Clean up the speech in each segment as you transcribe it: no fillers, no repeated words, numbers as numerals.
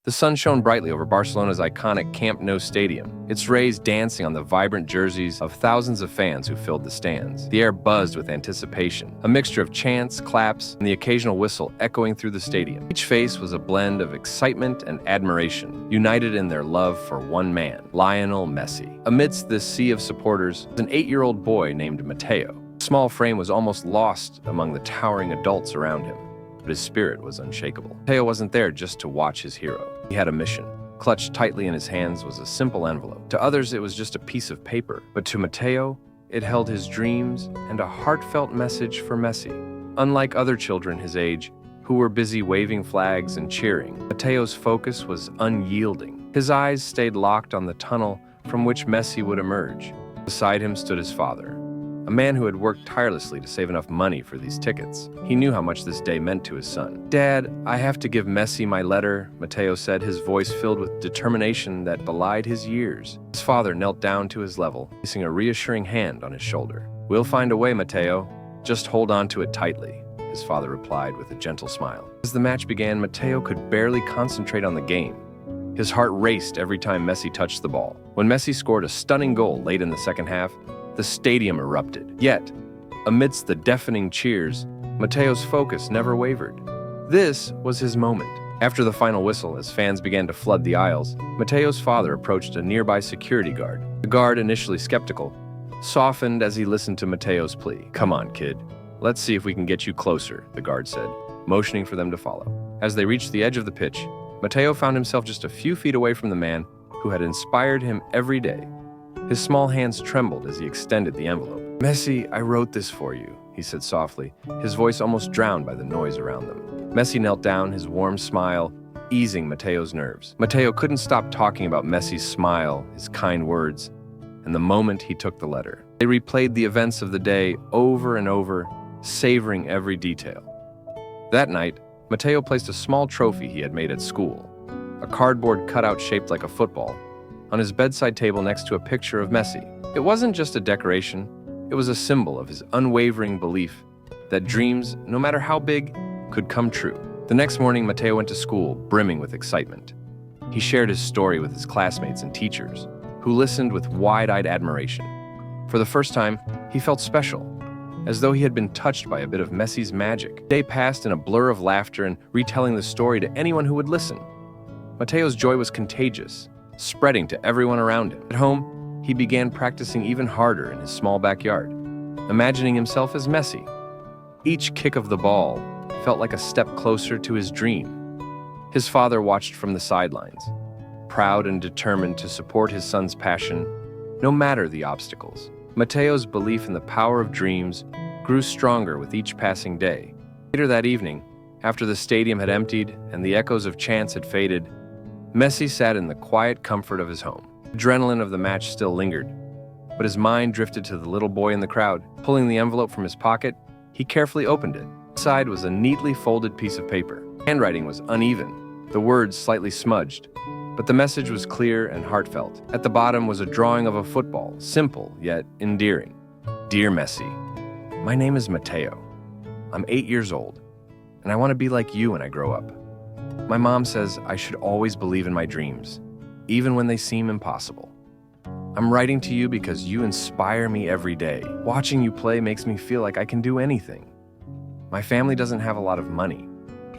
The sun shone brightly over Barcelona's iconic Camp Nou stadium, its rays dancing on the vibrant jerseys of thousands of fans who filled the stands. The air buzzed with anticipation, a mixture of chants, claps, and the occasional whistle echoing through the stadium. Each face was a blend of excitement and admiration, united in their love for one man, Lionel Messi. Amidst this sea of supporters was an 8-year-old boy named Mateo. His small frame was almost lost among the towering adults around him, but his spirit was unshakable. Mateo wasn't there just to watch his hero. He had a mission. Clutched tightly in his hands was a simple envelope. To others, it was just a piece of paper, but to Mateo, it held his dreams and a heartfelt message for Messi. Unlike other children his age, who were busy waving flags and cheering, Mateo's focus was unyielding. His eyes stayed locked on the tunnel from which Messi would emerge. Beside him stood his father, a man who had worked tirelessly to save enough money for these tickets. He knew how much this day meant to his son. "Dad, I have to give Messi my letter," Mateo said, his voice filled with determination that belied his years. His father knelt down to his level, placing a reassuring hand on his shoulder. "We'll find a way, Mateo. Just hold on to it tightly," his father replied with a gentle smile. As the match began, Mateo could barely concentrate on the game. His heart raced every time Messi touched the ball. When Messi scored a stunning goal late in the second half, the stadium erupted. Yet, amidst the deafening cheers, Mateo's focus never wavered. This was his moment. After the final whistle, as fans began to flood the aisles, Mateo's father approached a nearby security guard. The guard, initially skeptical, softened as he listened to Mateo's plea. "Come on, kid. Let's see if we can get you closer," the guard said, motioning for them to follow. As they reached the edge of the pitch, Mateo found himself just a few feet away from the man who had inspired him every day. His small hands trembled as he extended the envelope. "Messi, I wrote this for you," he said softly, his voice almost drowned by the noise around them. Messi knelt down, his warm smile easing Mateo's nerves. Mateo couldn't stop talking about Messi's smile, his kind words, and the moment he took the letter. They replayed the events of the day over and over, savoring every detail. That night, Mateo placed a small trophy he had made at school, a cardboard cutout shaped like a football, on his bedside table next to a picture of Messi. It wasn't just a decoration, it was a symbol of his unwavering belief that dreams, no matter how big, could come true. The next morning, Mateo went to school, brimming with excitement. He shared his story with his classmates and teachers, who listened with wide-eyed admiration. For the first time, he felt special, as though he had been touched by a bit of Messi's magic. The day passed in a blur of laughter and retelling the story to anyone who would listen. Mateo's joy was contagious, spreading to everyone around him. At home, he began practicing even harder in his small backyard, imagining himself as Messi. Each kick of the ball felt like a step closer to his dream. His father watched from the sidelines, proud and determined to support his son's passion, no matter the obstacles. Mateo's belief in the power of dreams grew stronger with each passing day. Later that evening, after the stadium had emptied and the echoes of chants had faded, Messi sat in the quiet comfort of his home. Adrenaline of the match still lingered, but his mind drifted to the little boy in the crowd. Pulling the envelope from his pocket, he carefully opened it. Inside was a neatly folded piece of paper. Handwriting was uneven, the words slightly smudged, but the message was clear and heartfelt. At the bottom was a drawing of a football, simple yet endearing. "Dear Messi, my name is Mateo. I'm 8 years old, and I want to be like you when I grow up. My mom says I should always believe in my dreams, even when they seem impossible. I'm writing to you because you inspire me every day. Watching you play makes me feel like I can do anything. My family doesn't have a lot of money,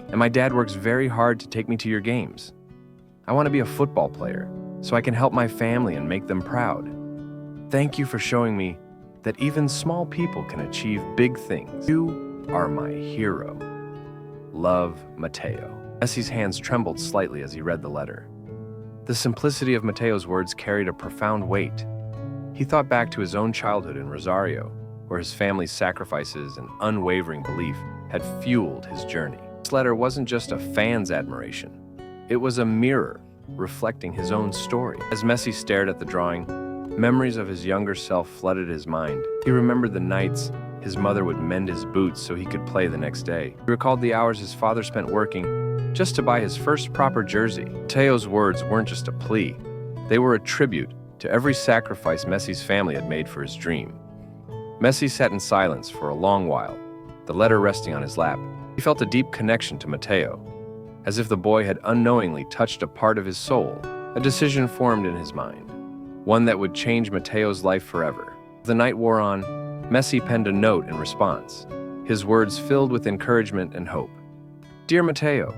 and my dad works very hard to take me to your games. I want to be a football player so I can help my family and make them proud. Thank you for showing me that even small people can achieve big things. You are my hero. Love, Mateo." Messi's hands trembled slightly as he read the letter. The simplicity of Mateo's words carried a profound weight. He thought back to his own childhood in Rosario, where his family's sacrifices and unwavering belief had fueled his journey. This letter wasn't just a fan's admiration. It was a mirror reflecting his own story. As Messi stared at the drawing, memories of his younger self flooded his mind. He remembered the nights his mother would mend his boots so he could play the next day. He recalled the hours his father spent working just to buy his first proper jersey. Mateo's words weren't just a plea. They were a tribute to every sacrifice Messi's family had made for his dream. Messi sat in silence for a long while, the letter resting on his lap. He felt a deep connection to Mateo, As if the boy had unknowingly touched a part of his soul, a decision formed in his mind, one that would change Matteo's life forever. As the night wore on, Messi penned a note in response, his words filled with encouragement and hope. Dear Matteo,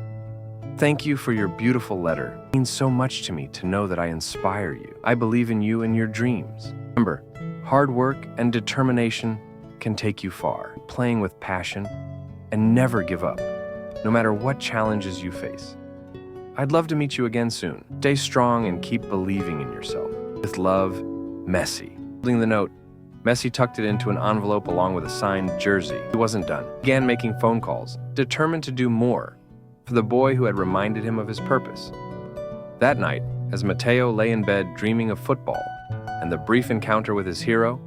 thank you for your beautiful letter. It means so much to me to know that I inspire you. I believe in you and your dreams. Remember, hard work and determination can take you far. Playing with passion and never give up, no matter what challenges you face. I'd love to meet you again soon. Stay strong and keep believing in yourself. With love, Messi. Holding the note, Messi tucked it into an envelope along with a signed jersey. He wasn't done. He began making phone calls, determined to do more for the boy who had reminded him of his purpose. That night, as Matteo lay in bed dreaming of football and the brief encounter with his hero,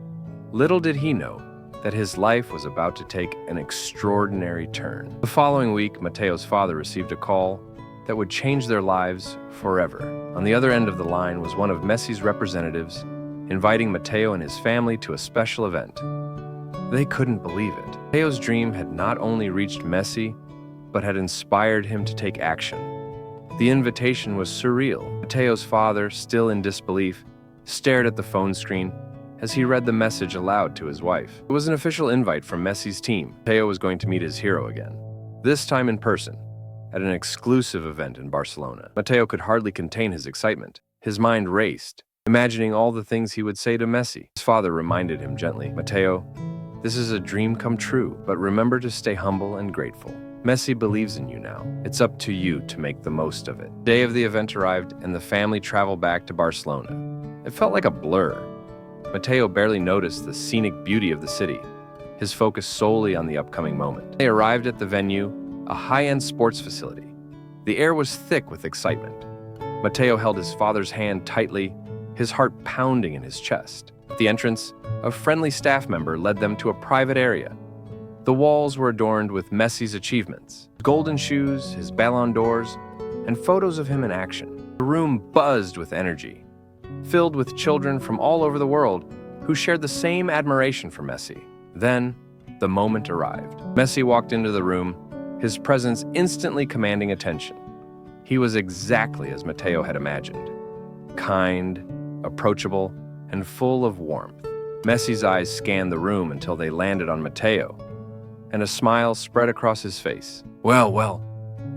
little did he know that his life was about to take an extraordinary turn. The following week, Matteo's father received a call that would change their lives forever. On the other end of the line was one of Messi's representatives, inviting Matteo and his family to a special event. They couldn't believe it. Matteo's dream had not only reached Messi, but had inspired him to take action. The invitation was surreal. Matteo's father, still in disbelief, stared at the phone screen as he read the message aloud to his wife. It was an official invite from Messi's team. Matteo was going to meet his hero again, this time in person, at an exclusive event in Barcelona. Matteo could hardly contain his excitement. His mind raced, imagining all the things he would say to Messi. His father reminded him gently, Matteo, this is a dream come true, but remember to stay humble and grateful. Messi believes in you now. It's up to you to make the most of it. The day of the event arrived, and the family traveled back to Barcelona. It felt like a blur. Matteo barely noticed the scenic beauty of the city, his focus solely on the upcoming moment. They arrived at the venue, a high-end sports facility. The air was thick with excitement. Matteo held his father's hand tightly, his heart pounding in his chest. At the entrance, a friendly staff member led them to a private area. The walls were adorned with Messi's achievements, golden shoes, his Ballon d'Ors, and photos of him in action. The room buzzed with energy, filled with children from all over the world who shared the same admiration for Messi. Then, the moment arrived. Messi walked into the room, his presence instantly commanding attention. He was exactly as Matteo had imagined. Kind, approachable, and full of warmth. Messi's eyes scanned the room until they landed on Matteo, and a smile spread across his face. Well,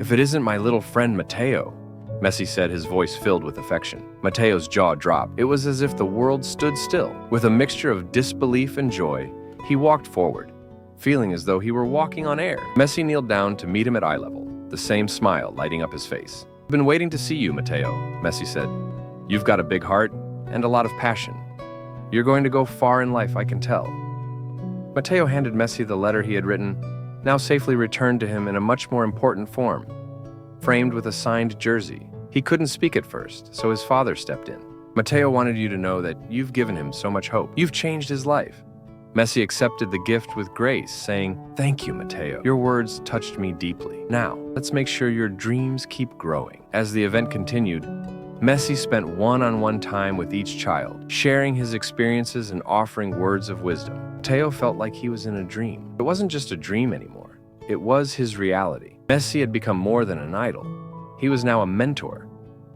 if it isn't my little friend Matteo, Messi said, his voice filled with affection. Matteo's jaw dropped. It was as if the world stood still. With a mixture of disbelief and joy, he walked forward, feeling as though he were walking on air. Messi kneeled down to meet him at eye level, the same smile lighting up his face. I've been waiting to see you, Matteo, Messi said. You've got a big heart and a lot of passion. You're going to go far in life, I can tell. Matteo handed Messi the letter he had written, now safely returned to him in a much more important form, framed with a signed jersey. He couldn't speak at first, so his father stepped in. Matteo wanted you to know that you've given him so much hope. You've changed his life. Messi accepted the gift with grace, saying, Thank you, Matteo. Your words touched me deeply. Now, let's make sure your dreams keep growing. As the event continued, Messi spent one-on-one time with each child, sharing his experiences and offering words of wisdom. Matteo felt like he was in a dream. It wasn't just a dream anymore. It was his reality. Messi had become more than an idol. He was now a mentor,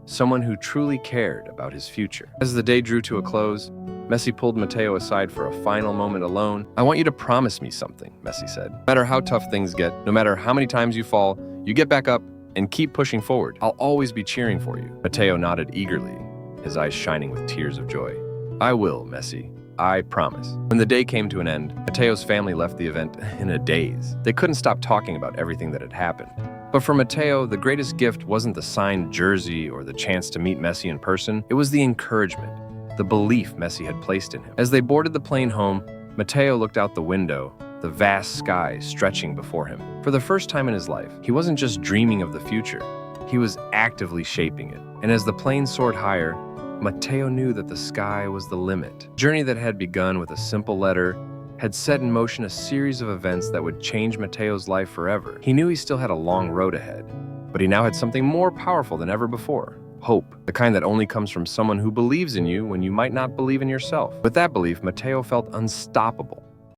someone who truly cared about his future. As the day drew to a close, Messi pulled Matteo aside for a final moment alone. I want you to promise me something, Messi said. No matter how tough things get, no matter how many times you fall, you get back up and keep pushing forward. I'll always be cheering for you. Matteo nodded eagerly, his eyes shining with tears of joy. I will, Messi. I promise. When the day came to an end, Matteo's family left the event in a daze. They couldn't stop talking about everything that had happened. But for Matteo, the greatest gift wasn't the signed jersey or the chance to meet Messi in person. It was the encouragement, the belief Messi had placed in him. As they boarded the plane home, Matteo looked out the window, the vast sky stretching before him. For the first time in his life, he wasn't just dreaming of the future. He was actively shaping it. And as the plane soared higher, Matteo knew that the sky was the limit. The journey that had begun with a simple letter had set in motion a series of events that would change Matteo's life forever. He knew he still had a long road ahead, but he now had something more powerful than ever before. Hope, the kind that only comes from someone who believes in you when you might not believe in yourself. With that belief, Matteo felt unstoppable.